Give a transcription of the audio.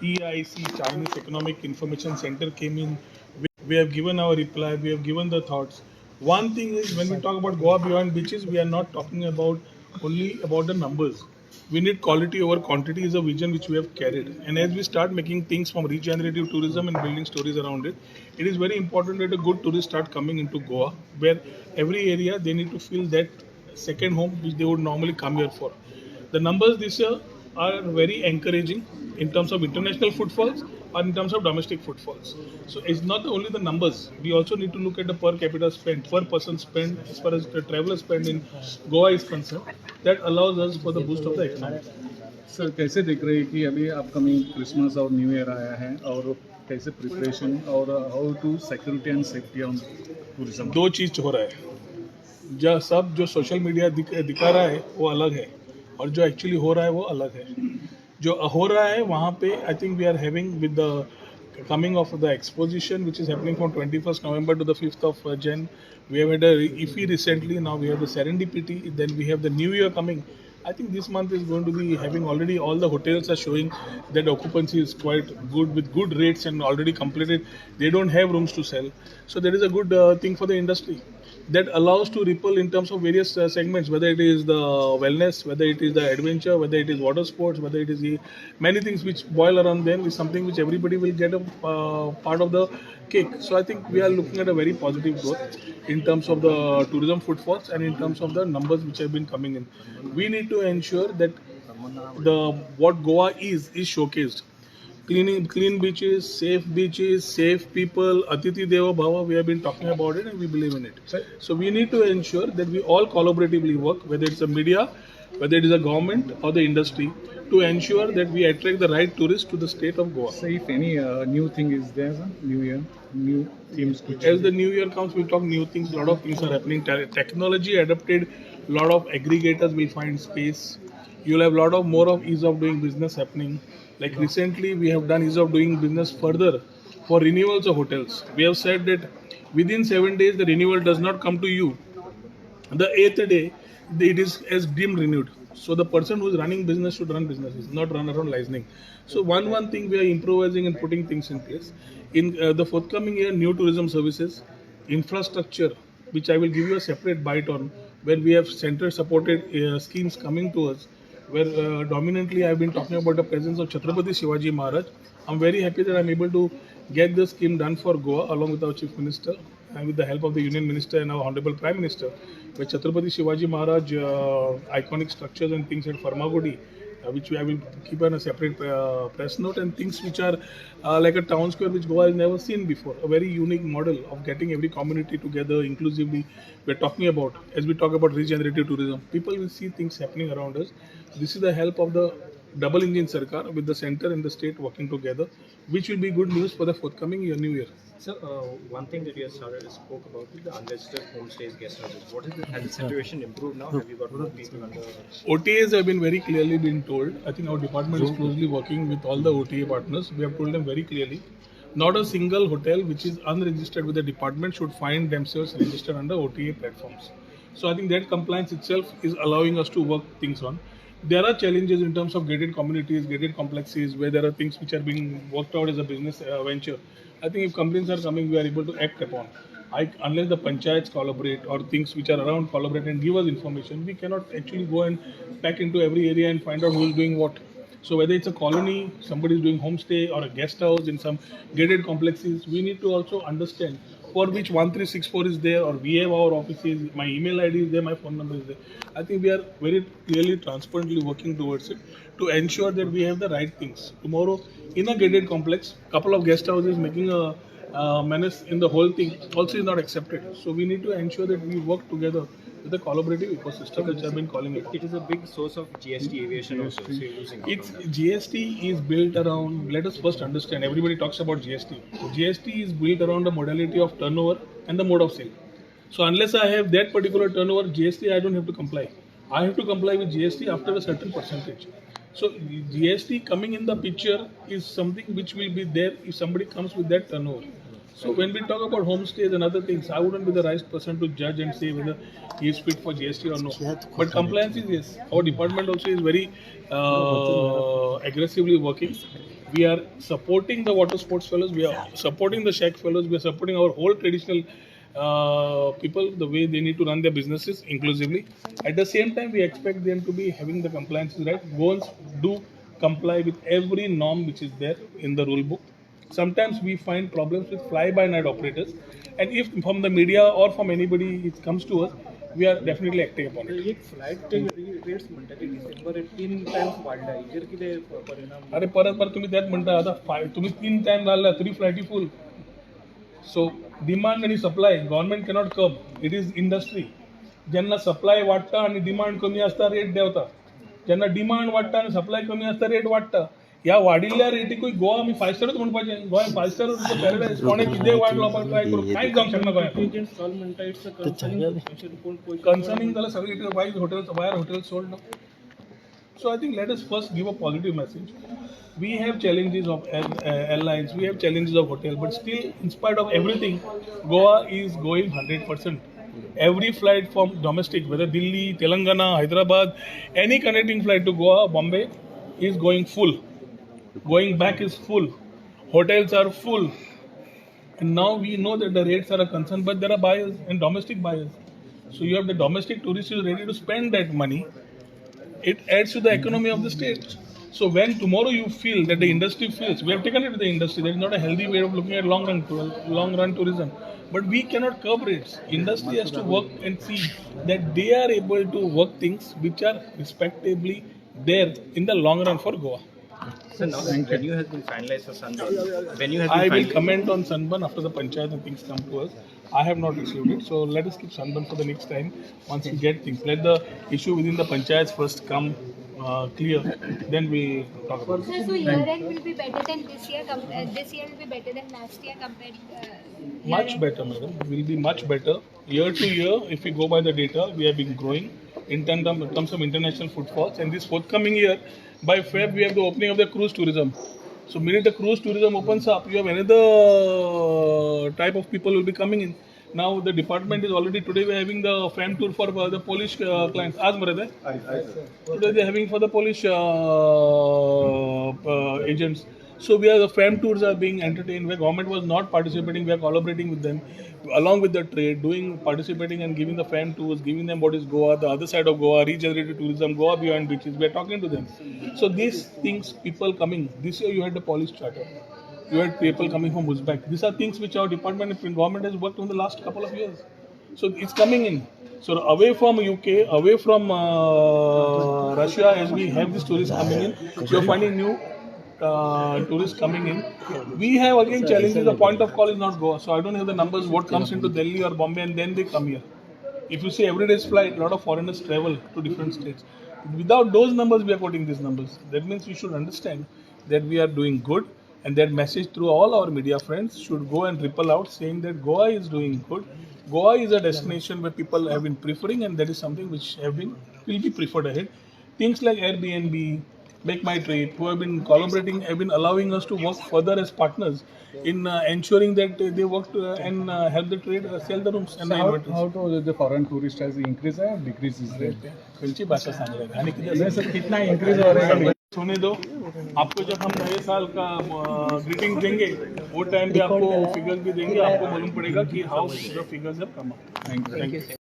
EIC, Chinese Economic Information Center came in. We have given our reply, we have given the thoughts. One thing is when we talk about Goa beyond beaches, we are not talking about only about the numbers. We need quality over quantity is a vision which we have carried. And as we start making things from regenerative tourism and building stories around it, it is very important that a good tourist start coming into Goa, where every area they need to feel that second home which they would normally come here for. The numbers this year are very encouraging in terms of international footfalls or in terms of domestic footfalls. So it's not only the numbers. We also need to look at the per capita spend, per person spend as far as the traveler spend in Goa is concerned. That allows us for the boost of the economy. Sir कैसे देख रहे हैं कि अभी upcoming Christmas और new year आया है और कैसे प्रिपरेशन और how to security and safety on tourism? दो चीज हो रहा है जो सोशल मीडिया दिखा रहा है वो अलग है और जो एक्चुअली हो रहा है वो अलग है. जो हो रहा है वहाँ पे I think we are having with the coming of the exposition which is happening from 21st November to the 5th of Jan. We have had a IFI recently, now we have the Serendipity, then we have the New Year coming. I think this month is going to be having already all the hotels are showing that occupancy is quite good with good rates and already completed. They don't have rooms to sell. So there is a good thing for the industry that allows to ripple in terms of various segments, whether it is the wellness, whether it is the adventure, whether it is water sports, whether it is the many things which boil around them is something which everybody will get a part of the cake. So I think we are looking at a very positive growth in terms of the tourism footfalls and in terms of the numbers which have been coming in. We need to ensure that the what Goa is showcased. Clean beaches, safe people, Atiti Deva Bhava, we have been talking about it and we believe in it. So we need to ensure that we all collaboratively work, whether it's the media, whether it is the government or the industry, to ensure that we attract the right tourists to the state of Goa. So if any new thing is there, sir, new year, new themes. As the new year comes, we'll talk new things. A lot of things are happening. Technology adapted. A lot of aggregators will find space. You'll have a lot of more of ease of doing business happening. Like recently, we have done ease of doing business further for renewals of hotels. We have said that within 7 days, the renewal does not come to you. The 8th day, it is as deemed renewed. So the person who is running business should run businesses, not run around licensing. So one thing we are improvising and putting things in place. In the forthcoming year, new tourism services, infrastructure, which I will give you a separate bite on, where we have center supported schemes coming to us, where dominantly I have been talking about the presence of Chhatrapati Shivaji Maharaj. I'm very happy that I'm able to get the scheme done for Goa along with our Chief Minister and with the help of the Union Minister and our Honorable Prime Minister, where Chhatrapati Shivaji Maharaj iconic structures and things at Farmagudi, which I will keep on a separate press note, and things which are like a town square which Goa has never seen before. A very unique model of getting every community together inclusively. We're talking about, as we talk about regenerative tourism, people will see things happening around us. This is the help of the double engine Sarkar with the center and the state working together, which will be good news for the forthcoming year, new year. So, one thing that you have spoke about is the unregistered homestays, guest houses. What is has the situation improved now? Have you got more people under? OTAs have been very clearly been told. I think our department is closely working with all the OTA partners. We have told them very clearly, not a single hotel which is unregistered with the department should find themselves registered under OTA platforms. So I think that compliance itself is allowing us to work things on. There are challenges in terms of gated communities, gated complexes, where there are things which are being worked out as a business venture. I think if complaints are coming, we are able to act upon. Unless the panchayats collaborate or things which are around collaborate and give us information, we cannot actually go and pack into every area and find out who is doing what. So whether it's a colony, somebody is doing homestay or a guest house in some gated complexes, we need to also understand for which 1364 is there, or we have our offices, my email ID is there, my phone number is there. I think we are very clearly, transparently working towards it to ensure that we have the right things. Tomorrow, in a gated complex, couple of guest houses making a menace in the whole thing also is not accepted. So we need to ensure that we work together with the collaborative ecosystem, which I've been calling it. It is a big source of GST aviation also. So you're losing out It's GST is built around. Let us first understand. Everybody talks about GST. GST is built around the modality of turnover and the mode of sale. So unless I have that particular turnover, GST I don't have to comply. I have to comply with GST after a certain percentage. So GST coming in the picture is something which will be there if somebody comes with that turnover. So when we talk about homestays and other things, I wouldn't be the right person to judge and say whether he is fit for GST or no. But compliance is yes. Our department also is very aggressively working. We are supporting the water sports fellows. We are supporting the shack fellows. We are supporting our whole traditional people the way they need to run their businesses inclusively. At the same time, we expect them to be having the compliances right. Go and do comply with every norm which is there in the rule book. Sometimes we find problems with fly-by-night operators, and if from the media or from anybody it comes to us, we are definitely acting upon it. एक flight rates म्हणतात की December 3 times वाढला हेचेर कितें परिणाम अरे परत तुम्ही त्यात म्हणता आता तुम्ही 3 टाइम घालला 3 फ्लायटी फुल. सो डिमांड आणि सप्लाय गव्हर्नमेंट कॅनॉट कब इट इज इंडस्ट्री. ज्यांना सप्लाय वाढता आणि डिमांड कमी असता रेट देवता. ज्यांना डिमांड वाढता आणि सप्लाय कमी असता रेट वाढता. ह्या वाढिल्ल्या रेटीकूय गोवा आमी 5 स्टारच म्हणपाचें. गोंय 5 स्टार पॅराडायज कोणे कितें वाड लावपाक ट्राय करूं कांयच जावंक शकना गोंयांत. एजंट स्टॉल म्हणटा it's Concerning the service, why are hotels sold now? So I think let us first give a positive message. We have challenges of airlines, we have challenges of hotel, but still, in spite of everything, Goa is going 100%. Every flight from domestic, whether Delhi, Telangana, Hyderabad, any connecting flight to Goa, Bombay, is going full. Going back is full. Hotels are full. And now we know that the rates are a concern, but there are buyers and domestic buyers. So you have the domestic tourists who are ready to spend that money. It adds to the economy of the state. So when tomorrow you feel that the industry feels, we have taken it to the industry, there is not a healthy way of looking at long run tourism. But we cannot curb rates. Industry has to work and see that they are able to work things which are respectably there in the long run for Goa. So now the venue has been finalized for Sunburn. Venue has been I will finalized. comment on Sunburn after the panchayat and things come to us. I have not received it, so let us keep Sunburn for the next time. Once we get things, let the issue within the panchayats first come clear, then we talk about it. Sir, so year end will be better than this year. This year will be better than last year compared. Much better, madam. Will be much better. Year to year, if we go by the data, we have been growing in terms of international footfalls. And this forthcoming year, by Feb, we have the opening of the cruise tourism. So, minute the cruise tourism opens up, you have another type of people will be coming in. Now, the department is already today we are having the fam tour for the Polish clients. आज मरे थे. Today they are having for the Polish agents. So the fam tours are being entertained where government was not participating. We are collaborating with them along with the trade, participating and giving the fam tours, giving them what is Goa, the other side of Goa, regenerative tourism, Goa beyond beaches. We are talking to them. So these things, people coming. This year you had the Polish charter. You had people coming from Uzbek. These are things which our department and government has worked on the last couple of years. So it's coming in. So away from UK, away from Russia, as we have these tourists coming in, we are finding new tourists coming in. We have again challenges. The point of call is not Goa. So I don't have the numbers what comes into Delhi or Bombay and then they come here. If you see every day's flight, a lot of foreigners travel to different states. Without those numbers, we are quoting these numbers. That means we should understand that we are doing good. And that message through all our media friends should go and ripple out saying that Goa is doing good. Goa is a destination where people have been preferring and that is something which will be preferred ahead. Things like Airbnb, Make My Trip, who have been collaborating, have been allowing us to work further as partners in ensuring that they work and help the trade sell the rooms. And how to the foreign tourist has increased or decreased is rate? कौन भाषा सांग रहे हैं? नहीं sir कितना increase हो रहा है? सुने दो, आपको जब हम नए साल का ग्रीटिंग देंगे वो टाइम पे आपको फिगर्स भी देंगे, आपको मालूम पड़ेगा कि how the figures have come up. Thank you.